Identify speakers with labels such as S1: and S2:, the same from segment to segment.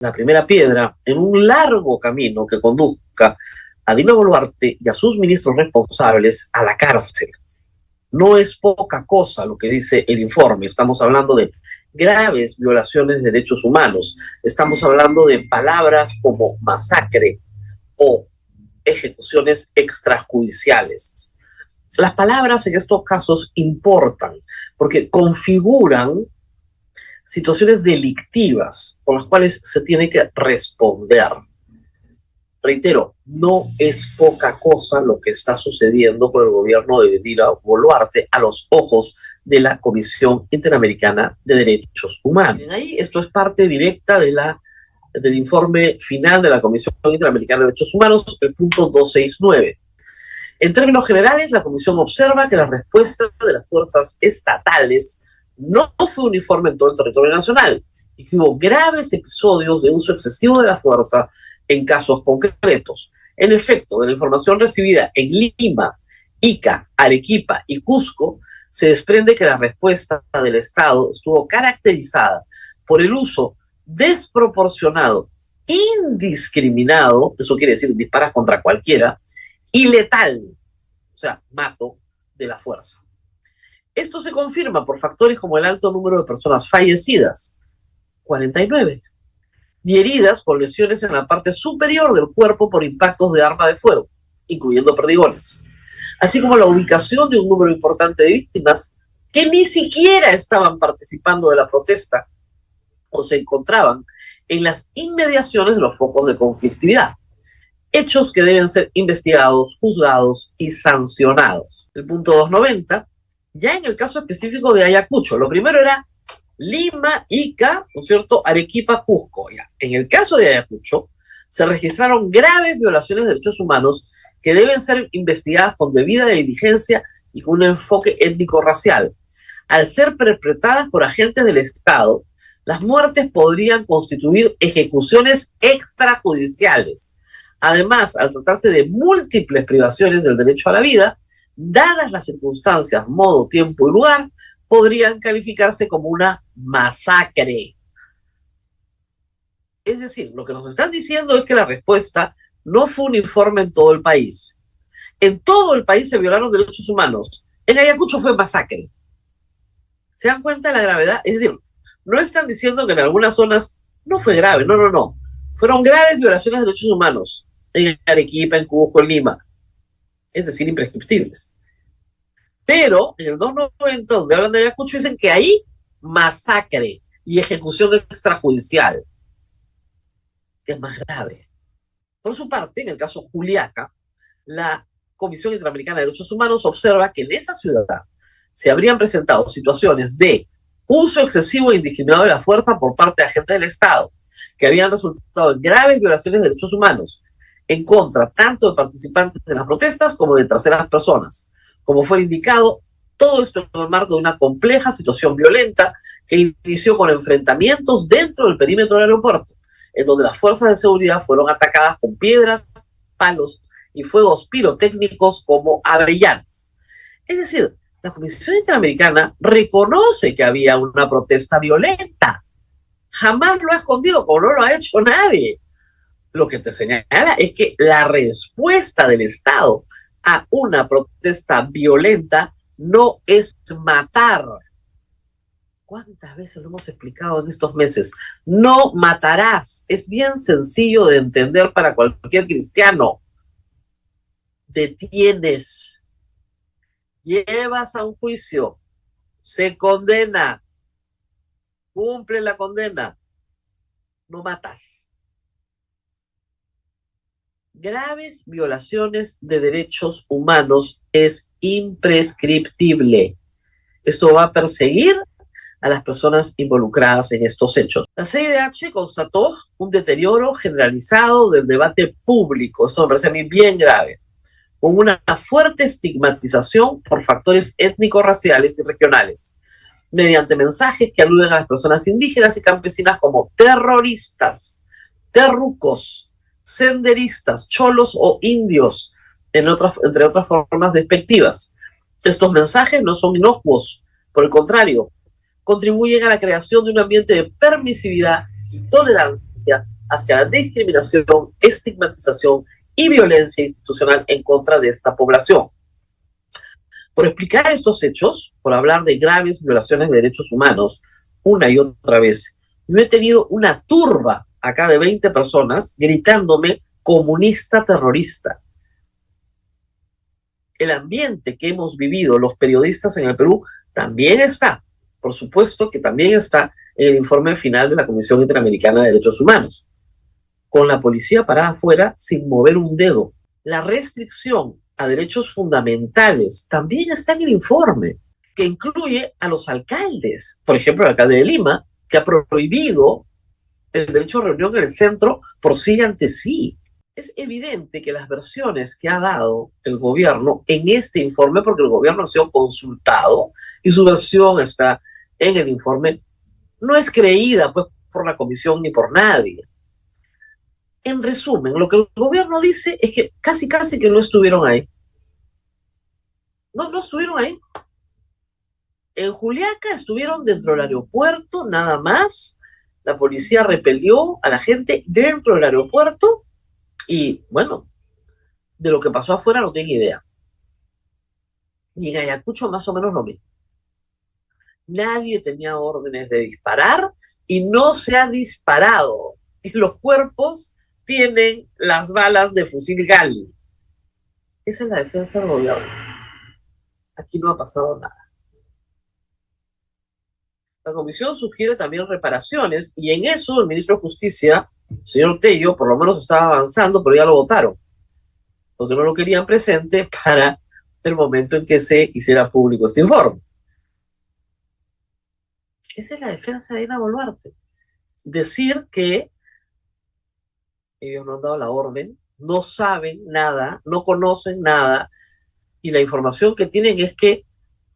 S1: la primera piedra en un largo camino que conduzca a Dina Boluarte y a sus ministros responsables a la cárcel. No es poca cosa lo que dice el informe. Estamos hablando de graves violaciones de derechos humanos. Estamos hablando de palabras como masacre o ejecuciones extrajudiciales. Las palabras en estos casos importan porque configuran situaciones delictivas por las cuales se tiene que responder. Reitero, no es poca cosa lo que está sucediendo con el gobierno de Dina Boluarte a los ojos de la Comisión Interamericana de Derechos Humanos. Ahí esto es parte directa del informe final de la Comisión Interamericana de Derechos Humanos, el punto 269. En términos generales, la Comisión observa que la respuesta de las fuerzas estatales no fue uniforme en todo el territorio nacional y que hubo graves episodios de uso excesivo de la fuerza en casos concretos. En efecto, de la información recibida en Lima, Ica, Arequipa y Cusco, se desprende que la respuesta del Estado estuvo caracterizada por el uso desproporcionado, indiscriminado, eso quiere decir disparas contra cualquiera, y letal, o sea, mato, de la fuerza. Esto se confirma por factores como el alto número de personas fallecidas, 49, y heridas con lesiones en la parte superior del cuerpo por impactos de arma de fuego, incluyendo perdigones, así como la ubicación de un número importante de víctimas que ni siquiera estaban participando de la protesta o se encontraban en las inmediaciones de los focos de conflictividad. Hechos que deben ser investigados, juzgados y sancionados. El punto 290, ya en el caso específico de Ayacucho, lo primero era Lima, Ica, ¿no es cierto?, Arequipa, Cusco. Ya. En el caso de Ayacucho, se registraron graves violaciones de derechos humanos que deben ser investigadas con debida diligencia y con un enfoque étnico-racial. Al ser perpetradas por agentes del Estado, las muertes podrían constituir ejecuciones extrajudiciales. Además, al tratarse de múltiples privaciones del derecho a la vida, dadas las circunstancias, modo, tiempo y lugar, podrían calificarse como una masacre. Es decir, lo que nos están diciendo es que la respuesta no fue uniforme en todo el país. En todo el país se violaron derechos humanos. En Ayacucho fue masacre. ¿Se dan cuenta de la gravedad? Es decir, no están diciendo que en algunas zonas no fue grave, no. Fueron graves violaciones de derechos humanos en Arequipa, en Cusco, en Lima. Es decir, imprescriptibles. Pero en el 290, donde hablan de Ayacucho, dicen que ahí masacre y ejecución extrajudicial, que es más grave. Por su parte, en el caso Juliaca, la Comisión Interamericana de Derechos Humanos observa que en esa ciudad se habrían presentado situaciones de uso excesivo e indiscriminado de la fuerza por parte de agentes del Estado, que habían resultado en graves violaciones de derechos humanos en contra tanto de participantes de las protestas como de terceras personas. Como fue indicado, todo esto en el marco de una compleja situación violenta que inició con enfrentamientos dentro del perímetro del aeropuerto, en donde las fuerzas de seguridad fueron atacadas con piedras, palos y fuegos pirotécnicos como avellanas. Es decir, la Comisión Interamericana reconoce que había una protesta violenta. Jamás lo ha escondido, como no lo ha hecho nadie. Lo que te señala es que la respuesta del Estado a una protesta violenta no es matar. ¿Cuántas veces lo hemos explicado en estos meses? No matarás. Es bien sencillo de entender para cualquier cristiano. Detienes. Llevas a un juicio. Se condena. Cumple la condena. No matas. Graves violaciones de derechos humanos es imprescriptible. Esto va a perseguir a las personas involucradas en estos hechos. La CIDH constató un deterioro generalizado del debate público, esto me parece a mí bien grave, con una fuerte estigmatización por factores étnico-raciales y regionales, mediante mensajes que aluden a las personas indígenas y campesinas como terroristas, terrucos, senderistas, cholos o indios, entre otras formas despectivas. Estos mensajes no son inocuos, por el contrario, contribuyen a la creación de un ambiente de permisividad tolerancia hacia la discriminación, estigmatización y violencia institucional en contra de esta población. Por explicar estos hechos, por hablar de graves violaciones de derechos humanos, una y otra vez, yo he tenido una turba acá de 20 personas gritándome comunista terrorista. El ambiente que hemos vivido los periodistas en el Perú también está, por supuesto que también está en el informe final de la Comisión Interamericana de Derechos Humanos, con la policía parada afuera sin mover un dedo. La restricción a derechos fundamentales también está en el informe, que incluye a los alcaldes, por ejemplo el alcalde de Lima, que ha prohibido el derecho a reunión en el centro por sí y ante sí. Es evidente que las versiones que ha dado el gobierno en este informe, porque el gobierno ha sido consultado y su versión está en el informe, no es creída pues por la comisión ni por nadie. En resumen, lo que el gobierno dice es que casi que no estuvieron ahí. No estuvieron ahí. En Juliaca estuvieron dentro del aeropuerto, nada más. La policía repelió a la gente dentro del aeropuerto y, bueno, de lo que pasó afuera no tengo idea. Y en Ayacucho más o menos lo mismo. Nadie tenía órdenes de disparar y no se ha disparado. Y los cuerpos tienen las balas de fusil Gal. Esa es la defensa del gobierno. Aquí no ha pasado nada. La comisión sugiere también reparaciones y en eso el ministro de Justicia, señor Tello, por lo menos estaba avanzando, pero ya lo votaron, porque no lo querían presente para el momento en que se hiciera público este informe. Esa es la defensa de Dina Boluarte. Decir que ellos no han dado la orden, no saben nada, no conocen nada, y la información que tienen es que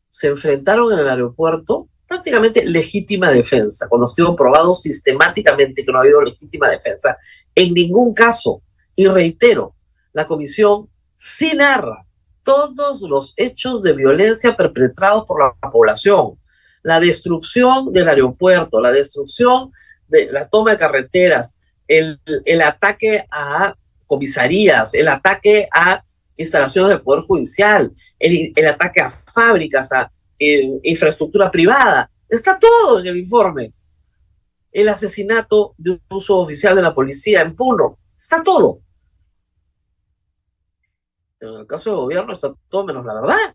S1: se enfrentaron en el aeropuerto, prácticamente legítima defensa, cuando ha sido probado sistemáticamente que no ha habido legítima defensa, en ningún caso. Y reitero, la comisión sí narra todos los hechos de violencia perpetrados por la población, la destrucción del aeropuerto, la destrucción de la toma de carreteras, el ataque a comisarías, el ataque a instalaciones del Poder Judicial, el ataque a fábricas, a infraestructura privada. Está todo en el informe. El asesinato de un uso oficial de la policía en Puno. Está todo. En el caso del gobierno está todo menos la verdad.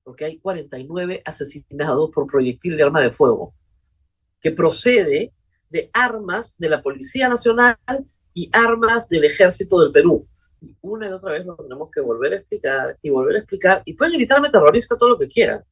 S1: Porque hay 49 asesinados por proyectil de arma de fuego que procede de armas de la Policía Nacional y armas del Ejército del Perú. Y una y otra vez lo tenemos que volver a explicar y volver a explicar. Y pueden gritarme terrorista todo lo que quieran.